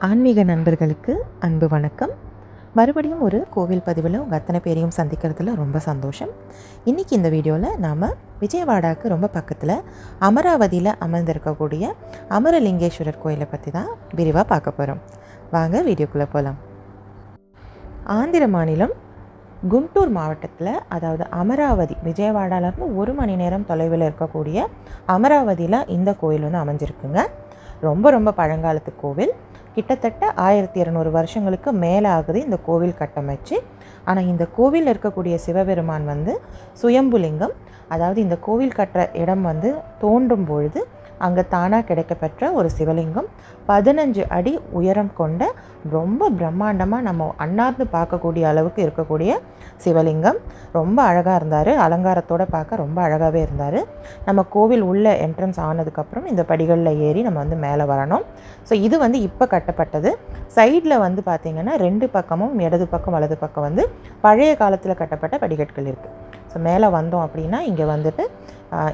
ஆன்மீக நண்பர்களுக்கு அன்பு வணக்கம். மறுபடியும் ஒரு கோவில் பதிவில் உங்கள் அத்தனை பேரையும் சந்திக்கிறதுல ரொம்ப சந்தோஷம். இன்றைக்கி இந்த வீடியோவில் நாம் விஜயவாடாவுக்கு ரொம்ப பக்கத்தில் அமராவதியில் அமர்ந்திருக்கக்கூடிய அமரலிங்கேஸ்வரர் கோயிலை பற்றி தான் விரிவாக பார்க்க போகிறோம். வாங்க வீடியோக்குள்ளே போகலாம். ஆந்திர மாநிலம் குண்டூர் மாவட்டத்தில், அதாவது அமராவதி, விஜயவாடாவிலேருந்து 1 மணி நேரம் தொலைவில் இருக்கக்கூடிய அமராவதியில் இந்த கோயில் வந்து அமைஞ்சிருக்குங்க. ரொம்ப பழங்காலத்து கோவில். கிட்டத்தட்ட 1200 வருஷங்களுக்கு மேலே ஆகுது இந்த கோவில் கட்டமைச்சு. ஆனால் இந்த கோவிலில் இருக்கக்கூடிய சிவபெருமான் வந்து சுயம்புலிங்கம். அதாவது இந்த கோவில் கட்டுற இடம் வந்து தோன்றும் பொழுது அங்கே தானாக கிடைக்கப்பெற்ற ஒரு சிவலிங்கம். 15 அடி உயரம் கொண்ட ரொம்ப பிரம்மாண்டமாக நம்ம அன்னார்ந்து பார்க்கக்கூடிய அளவுக்கு இருக்கக்கூடிய சிவலிங்கம். ரொம்ப அழகாக இருந்தார். அலங்காரத்தோடு பார்க்க ரொம்ப அழகாகவே இருந்தார். நம்ம கோவில் உள்ள என்ட்ரன்ஸ் ஆனதுக்கப்புறம் இந்த படிகளில் ஏறி நம்ம வந்து மேலே வரணும். ஸோ இது வந்து இப்போ கட்டப்பட்டது. சைடில் வந்து பார்த்திங்கன்னா 2 பக்கமும், இடது பக்கம் வலது பக்கம் வந்து பழைய காலத்தில் கட்டப்பட்ட படிக்கட்டுகள் இருக்குது. ஸோ மேலே வந்தோம் அப்படின்னா இங்கே வந்துட்டு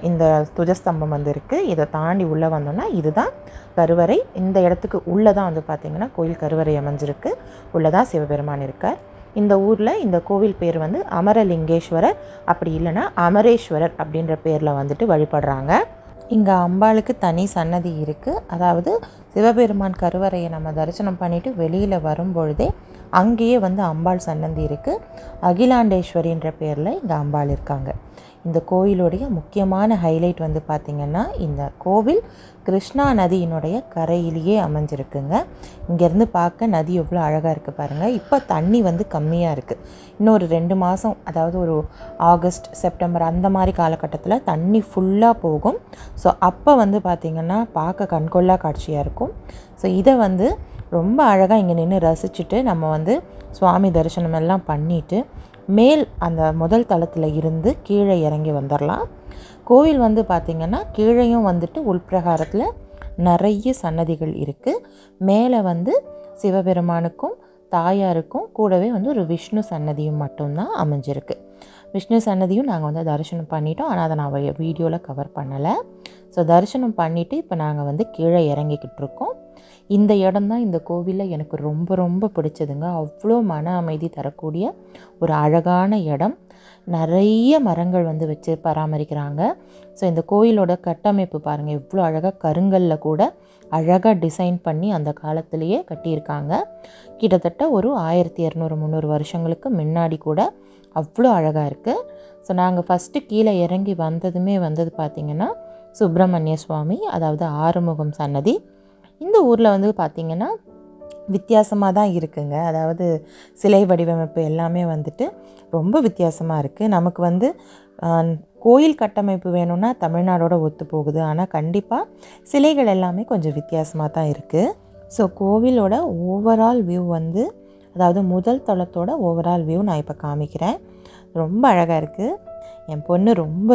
இந்த துஜஸ்தம்பம் வந்து இருக்குது. இதை தாண்டி உள்ளே வந்தோம்னா இதுதான் கருவறை. இந்த இடத்துக்கு உள்ளே தான் வந்து பார்த்திங்கன்னா கோயில் கருவறை அமைஞ்சிருக்கு. உள்ளே தான் சிவபெருமான் இருக்கார். இந்த ஊரில் இந்த கோவில் பேர் வந்து அமரலிங்கேஸ்வரர், அப்படி இல்லைன்னா அமரேஸ்வரர் அப்படின்ற பேரில் வந்துட்டு வழிபடுறாங்க. இங்கே அம்பாளுக்கு தனி சன்னதி இருக்குது. அதாவது சிவபெருமான் கருவறையை நம்ம தரிசனம் பண்ணிவிட்டு வெளியில் வரும்பொழுதே அங்கேயே வந்து அம்பாள் சன்னதி இருக்குது. அகிலாண்டேஸ்வரின்ற பேரில் இங்கே அம்பாள் இருக்காங்க. இந்த கோயிலுடைய முக்கியமான ஹைலைட் வந்து பார்த்திங்கன்னா, இந்த கோவில் கிருஷ்ணா நதியினுடைய கரையிலேயே அமைஞ்சிருக்குங்க. இங்கேருந்து பார்க்க நதி எவ்வளோ அழகாக இருக்குது பாருங்கள். இப்போ தண்ணி வந்து கம்மியாக இருக்குது. இன்னொரு 2 மாதம், அதாவது ஒரு ஆகஸ்ட் செப்டம்பர் அந்த மாதிரி காலகட்டத்தில் தண்ணி ஃபுல்லாக போகும். ஸோ அப்போ வந்து பார்த்திங்கன்னா பார்க்க கண்கொள்ளா காட்சியாக இருக்கும். ஸோ இதை வந்து ரொம்ப அழகாக இங்கே நின்று ரசிச்சுட்டு நம்ம வந்து சுவாமி தரிசனம் எல்லாம் பண்ணிவிட்டு மேல் அந்த முதல் தளத்தில் இருந்து கீழே இறங்கி வந்துடலாம். கோவில் வந்து பார்த்திங்கன்னா கீழேயும் வந்துட்டு உள்பிரகாரத்தில் நிறைய சன்னதிகள் இருக்குது. மேலே வந்து சிவபெருமானுக்கும் தாயாருக்கும் கூடவே வந்து ஒரு விஷ்ணு சன்னதியும் மட்டும்தான் அமைஞ்சிருக்கு. விஷ்ணு சன்னதியும் நாங்கள் வந்து தரிசனம் பண்ணிட்டோம். ஆனால் அதை நான் வீடியோவில் கவர் பண்ணலை. ஸோ தரிசனம் பண்ணிவிட்டு இப்போ நாங்கள் வந்து கீழே இறங்கிக்கிட்டு இருக்கோம். இந்த இடம்தான் இந்த கோவிலில் எனக்கு ரொம்ப பிடிச்சதுங்க. அவ்வளோ மன அமைதி தரக்கூடிய ஒரு அழகான இடம். நிறைய மரங்கள் வந்து வச்சு பராமரிக்கிறாங்க. ஸோ இந்த கோயிலோட கட்டமைப்பு பாருங்கள், எவ்வளோ அழகாக கருங்கல்லில் கூட அழகாக டிசைன் பண்ணி அந்த காலத்திலேயே கட்டியிருக்காங்க. கிட்டத்தட்ட ஒரு 1200-300 வருஷங்களுக்கு முன்னாடி கூட அவ்வளோ அழகாக இருக்குது. ஸோ நாங்கள் ஃபஸ்ட்டு கீழே இறங்கி வந்ததுமே வந்தது பார்த்திங்கன்னா சுப்பிரமணிய சுவாமி, அதாவது ஆறுமுகம் சன்னதி. இந்த ஊரில் வந்து பார்த்திங்கன்னா வித்தியாசமாக தான் இருக்குங்க. அதாவது சிலை வடிவமைப்பு எல்லாமே வந்துட்டு ரொம்ப வித்தியாசமாக இருக்குது. நமக்கு வந்து கோயில் கட்டமைப்பு வேணும்னா தமிழ்நாடோட ஒத்து போகுது. ஆனால் கண்டிப்பாக சிலைகள் எல்லாமே கொஞ்சம் வித்தியாசமாக தான் இருக்குது. ஸோ கோவிலோட ஓவரால் வியூ வந்து, அதாவது முதல் தளத்தோட ஓவரால் வியூ நான் இப்போ காமிக்கிறேன். ரொம்ப அழகாக இருக்குது. என் பொண்ணு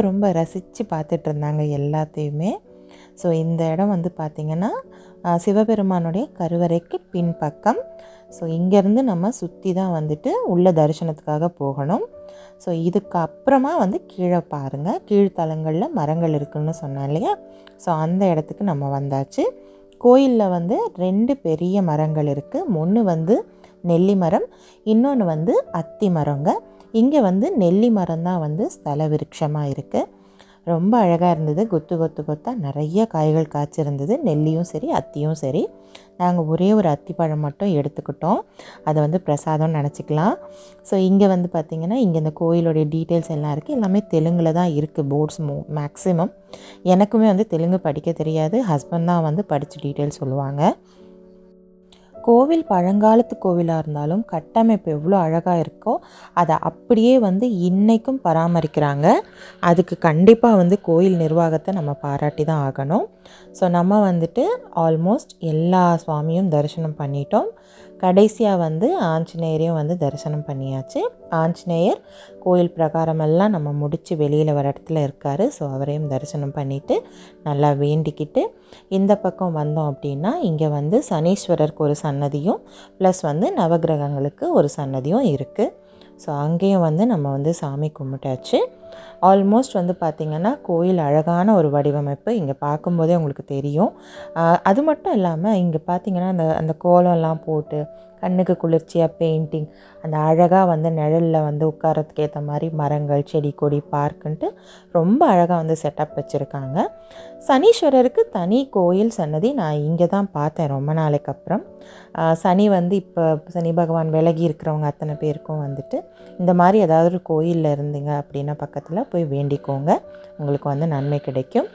ரொம்ப ரசித்து பார்த்துட்டு இருந்தாங்க எல்லாத்தையுமே. ஸோ இந்த இடம் வந்து பார்த்திங்கன்னா சிவபெருமானுடைய கருவறைக்கு பின்பக்கம். ஸோ இங்கேருந்து நம்ம சுற்றி தான் வந்துட்டு உள்ள தரிசனத்துக்காக போகணும். ஸோ இதுக்கு அப்புறமா வந்து கீழே பாருங்கள், கீழ்த்தலங்களில் மரங்கள் இருக்குதுன்னு சொன்னேன் இல்லையா? ஸோ அந்த இடத்துக்கு நம்ம வந்தாச்சு. கோயிலில் வந்து 2 பெரிய மரங்கள் இருக்குது. ஒன்று வந்து நெல்லி மரம், இன்னொன்று வந்து அத்தி மரங்க. இங்கே வந்து நெல்லி மரம் தான் வந்து ஸ்தல விருட்சமாக இருக்குது. ரொம்ப அழகாக இருந்தது. கொத்தாக நிறைய காய்கள் காய்ச்சிருந்தது. நெல்லியும் சரி அத்தியும் சரி. நாங்கள் ஒரே ஒரு அத்திப்பழம் மட்டும் எடுத்துக்கிட்டோம். அதை வந்து பிரசாதம்னு நினச்சிக்கலாம். ஸோ இங்கே வந்து பார்த்திங்கன்னா இங்கே இந்த கோயிலுடைய டீட்டெயில்ஸ் எல்லாம் இருக்குது. எல்லாமே தெலுங்கில் தான் இருக்குது போர்ட்ஸ் மேக்ஸிமம். எனக்குமே வந்து தெலுங்கு படிக்க தெரியாது. ஹஸ்பண்ட் தான் வந்து படித்து டீட்டெயில்ஸ் சொல்லுவாங்க. கோவில் பழங்காலத்து கோவிலாக இருந்தாலும் கட்டமைப்பு எவ்வளோ அழகாக இருக்கோ அதை அப்படியே வந்து இன்றைக்கும் பராமரிக்கிறாங்க. அதுக்கு கண்டிப்பாக வந்து கோயில் நிர்வாகத்தை நம்ம பாராட்டி தான் ஆகணும். ஸோ நம்ம வந்துட்டு ஆல்மோஸ்ட் எல்லா சுவாமியும் தரிசனம் பண்ணிட்டோம். கடைசியாக வந்து ஆஞ்சநேயரையும் வந்து தரிசனம் பண்ணியாச்சு. ஆஞ்சநேயர் கோயில் பிரகாரமெல்லாம் நம்ம முடித்து வெளியில் வர இடத்துல இருக்கார். ஸோ அவரையும் தரிசனம் பண்ணிவிட்டு நல்லா வேண்டிக்கிட்டு இந்த பக்கம் வந்தோம் அப்படின்னா இங்கே வந்து சனீஸ்வரருக்கு ஒரு சன்னதியும் ப்ளஸ் வந்து நவகிரகங்களுக்கு ஒரு சன்னதியும் இருக்குது. ஸோ அங்கேயும் வந்து நம்ம வந்து சாமி கும்பிட்டாச்சு. ஆல்மோஸ்ட் வந்து பார்த்திங்கன்னா கோயில் அழகான ஒரு வடிவமைப்பு இங்கே பார்க்கும்போதே உங்களுக்கு தெரியும். அது மட்டும் இல்லாமல் இங்கே பார்த்திங்கன்னா அந்த கோலம்லாம் போட்டு கண்ணுக்கு குளிர்ச்சியாக பெயிண்டிங், அந்த அழகாக வந்து நிழலில் வந்து உட்காரத்துக்கு ஏற்ற மாதிரி மரங்கள், செடி கொடி, பார்க்குன்ட்டு ரொம்ப அழகாக வந்து செட்டப் வச்சுருக்காங்க. சனீஸ்வரருக்கு தனி கோயில் சன்னதி நான் இங்கே தான் பார்த்தேன் ரொம்ப நாளைக்கு அப்புறம். சனி வந்து இப்போ சனி பகவான் விலகி இருக்கிறவங்க அத்தனை பேருக்கும் வந்துட்டு இந்த மாதிரி ஏதாவது ஒரு கோயிலில் இருந்தீங்க அப்படின்னா பக்கத்தில் போய் வேண்டிக்கோங்க, உங்களுக்கு வந்து நன்மை கிடைக்கும்.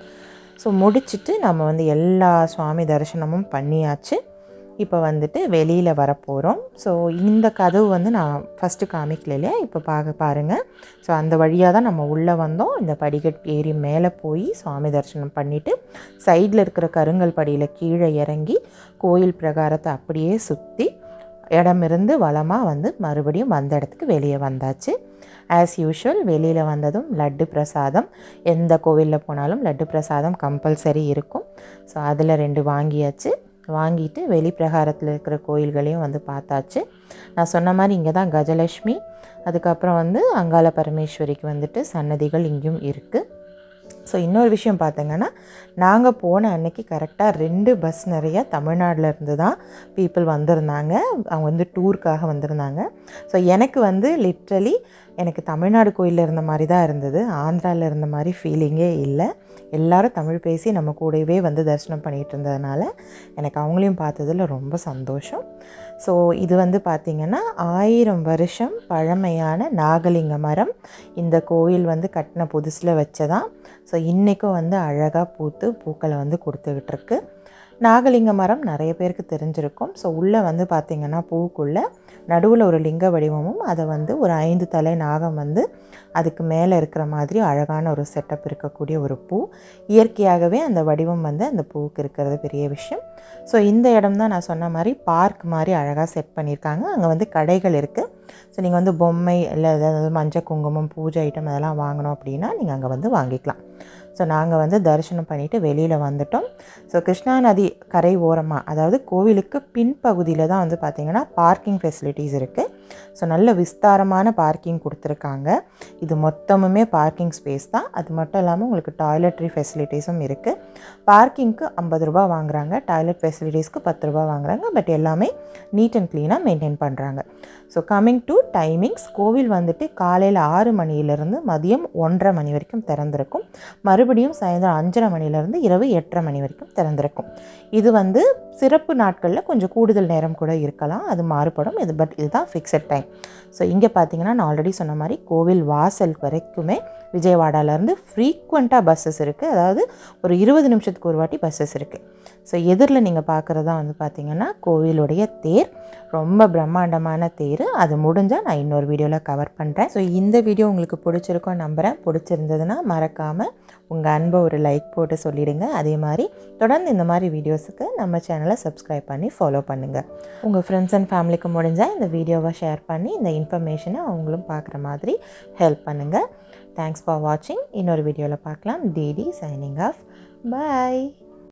ஸோ முடிச்சுட்டு நம்ம வந்து எல்லா சுவாமி தரிசனமும் பண்ணியாச்சு. இப்போ வந்துட்டு வெளியில் வரப்போகிறோம். ஸோ இந்த கதவு வந்து நான் ஃபஸ்ட்டு காமிக்கல இல்லையா, இப்போ பாருங்கள். ஸோ அந்த வழியாக தான் நம்ம உள்ளே வந்தோம். இந்த படிக்கட் ஏறி மேலே போய் சுவாமி தரிசனம் பண்ணிவிட்டு சைடில் இருக்கிற கருங்கல் படியில் கீழே இறங்கி கோயில் பிரகாரத்தை அப்படியே சுற்றி இடமிருந்து வளமாக வந்து மறுபடியும் வந்த இடத்துக்கு வெளியே வந்தாச்சு. ஆஸ் யூஷுவல் வெளியில் வந்ததும் லட்டு பிரசாதம், எந்த கோவிலில் போனாலும் லட்டு பிரசாதம் கம்பல்சரி இருக்கும். ஸோ அதில் 2 வாங்கியாச்சு. வாங்கிட்டு வெளி பிரகாரத்தில் இருக்கிற கோயில்களையும் வந்து பார்த்தாச்சு. நான் சொன்ன மாதிரி இங்கே தான் கஜலட்சுமி, அதுக்கப்புறம் வந்து அங்காள பரமேஸ்வரிக்கு வந்துட்டு சன்னதிகள் இங்கேயும் இருக்குது. ஸோ இன்னொரு விஷயம் பார்த்தீங்கன்னா, நாங்கள் போன அன்னைக்கு கரெக்டாக 2 பஸ் நிறைய தமிழ்நாட்டில் இருந்து தான் பீப்புள் வந்திருந்தாங்க. அவங்க வந்து டூருக்காக வந்திருந்தாங்க. ஸோ எனக்கு வந்து லிட்ரலி எனக்கு தமிழ்நாடு கோயிலில் இருந்த மாதிரி தான் இருந்தது, ஆந்திராவில் இருந்த மாதிரி ஃபீலிங்கே இல்லை. எல்லோரும் தமிழ் பேசி நம்ம கூடவே வந்து தரிசனம் பண்ணிகிட்டு இருந்ததுனால எனக்கு அவங்களையும் பார்த்ததில் ரொம்ப சந்தோஷம். ஸோ இது வந்து பார்த்திங்கன்னா 1000 வருஷம் பழமையான நாகலிங்க மரம். இந்த கோயில் வந்து கட்டின புதுசில் வச்சதான். ஸோ இன்றைக்கும் வந்து அழகாக பூத்து பூக்களை வந்து கொடுத்துக்கிட்டு இருக்கு. நாகலிங்க மரம் நிறைய பேருக்கு தெரிஞ்சிருக்கும். ஸோ உள்ளே வந்து பார்த்திங்கன்னா பூக்குள்ளே நடுவில் ஒரு லிங்க வடிவமும் அதை வந்து ஒரு 5 தலை நாகம் வந்து அதுக்கு மேலே இருக்கிற மாதிரி அழகான ஒரு செட்டப் இருக்கக்கூடிய ஒரு பூ. இயற்கையாகவே அந்த வடிவம் வந்து அந்த பூவுக்கு இருக்கிறது பெரிய விஷயம். ஸோ இந்த இடம் தான் நான் சொன்ன மாதிரி பார்க் மாதிரி அழகாக செட் பண்ணியிருக்காங்க. அங்கே வந்து கடைகள் இருக்குது. ஸோ நீங்கள் வந்து பொம்மை இல்லை ஏதாவது மஞ்சள் குங்குமம் பூஜை ஐட்டம் அதெல்லாம் வாங்கணும் அப்படின்னா நீங்கள் அங்கே வந்து வாங்கிக்கலாம். ஸோ நாங்கள் வந்து தரிசனம் பண்ணிவிட்டு வெளியில் வந்துட்டோம். ஸோ கிருஷ்ணா நதி கரை ஓரமாக, அதாவது கோவிலுக்கு பின்பகுதியில் தான் வந்து பார்த்திங்கன்னா பார்க்கிங் ஃபெசிலிட்டிஸ் இருக்குது. ஸோ நல்ல விஸ்தாரமான பார்க்கிங் கொடுத்துருக்காங்க. இது மொத்தமுமே பார்க்கிங் ஸ்பேஸ் தான். அது மட்டும் இல்லாமல் உங்களுக்கு டாய்லெட்ரி ஃபெசிலிட்டிஸும் இருக்குது. பார்க்கிங்க்கு 50 ரூபா வாங்குகிறாங்க, டாய்லெட் ஃபெசிலிட்டிஸ்க்கு 10 ரூபா வாங்குகிறாங்க. பட் எல்லாமே நீட் அண்ட் க்ளீனாக மெயின்டைன் பண்ணுறாங்க. ஸோ கம்மிங் டு டைமிங்ஸ், கோவில் வந்துட்டு காலையில் 6 மணியிலிருந்து மதியம் 1:30 மணி வரைக்கும் திறந்திருக்கும். மறுபடியும் சாயந்தரம் 5:30 மணிலேருந்து இரவு 8:30 மணி வரைக்கும் திறந்திருக்கும். இது வந்து சிறப்பு நாட்களில் கொஞ்சம் கூடுதல் நேரம் கூட இருக்கலாம், அது மாறுபடும். பட் இதுதான் ஃபிக்ஸட் டைம். ஸோ இங்கே பார்த்தீங்கன்னா நான் ஆல்ரெடி சொன்ன மாதிரி கோவில் வாசல் வரைக்குமே விஜயவாடாவிலேருந்து ஃப்ரீக்வெண்ட்டாக பஸ்ஸஸ் இருக்குது. அதாவது ஒரு 20 நிமிஷத்துக்கு ஒரு வாட்டி பஸ்ஸஸ் இருக்குது. ஸோ எதிரில் நீங்கள் பார்க்குறதா வந்து பார்த்திங்கன்னா கோவிலுடைய தேர், ரொம்ப பிரம்மாண்டமான தேர். அது முடிஞ்சால் நான் இன்னொரு வீடியோவில் கவர் பண்ணுறேன். ஸோ இந்த வீடியோ உங்களுக்கு பிடிச்சிருக்கோன்னு நம்புகிறேன். பிடிச்சிருந்ததுன்னா மறக்காமல் உங்கள் அன்பை ஒரு லைக் போட்டு சொல்லிவிடுங்க. அதே மாதிரி தொடர்ந்து இந்த மாதிரி வீடியோஸுக்கு நம்ம சேனலை சப்ஸ்கிரைப் பண்ணி ஃபாலோ பண்ணுங்கள். உங்கள் ஃப்ரெண்ட்ஸ் அண்ட் ஃபேமிலிக்கு முடிஞ்சால் இந்த வீடியோவை ஷேர் பண்ணி இந்த இன்ஃபர்மேஷனை அவங்களும் பார்க்குற மாதிரி ஹெல்ப் பண்ணுங்கள். தேங்க்ஸ் ஃபார் வாட்சிங். இன்னொரு வீடியோவில் பார்க்கலாம். DD signing off. பாய்.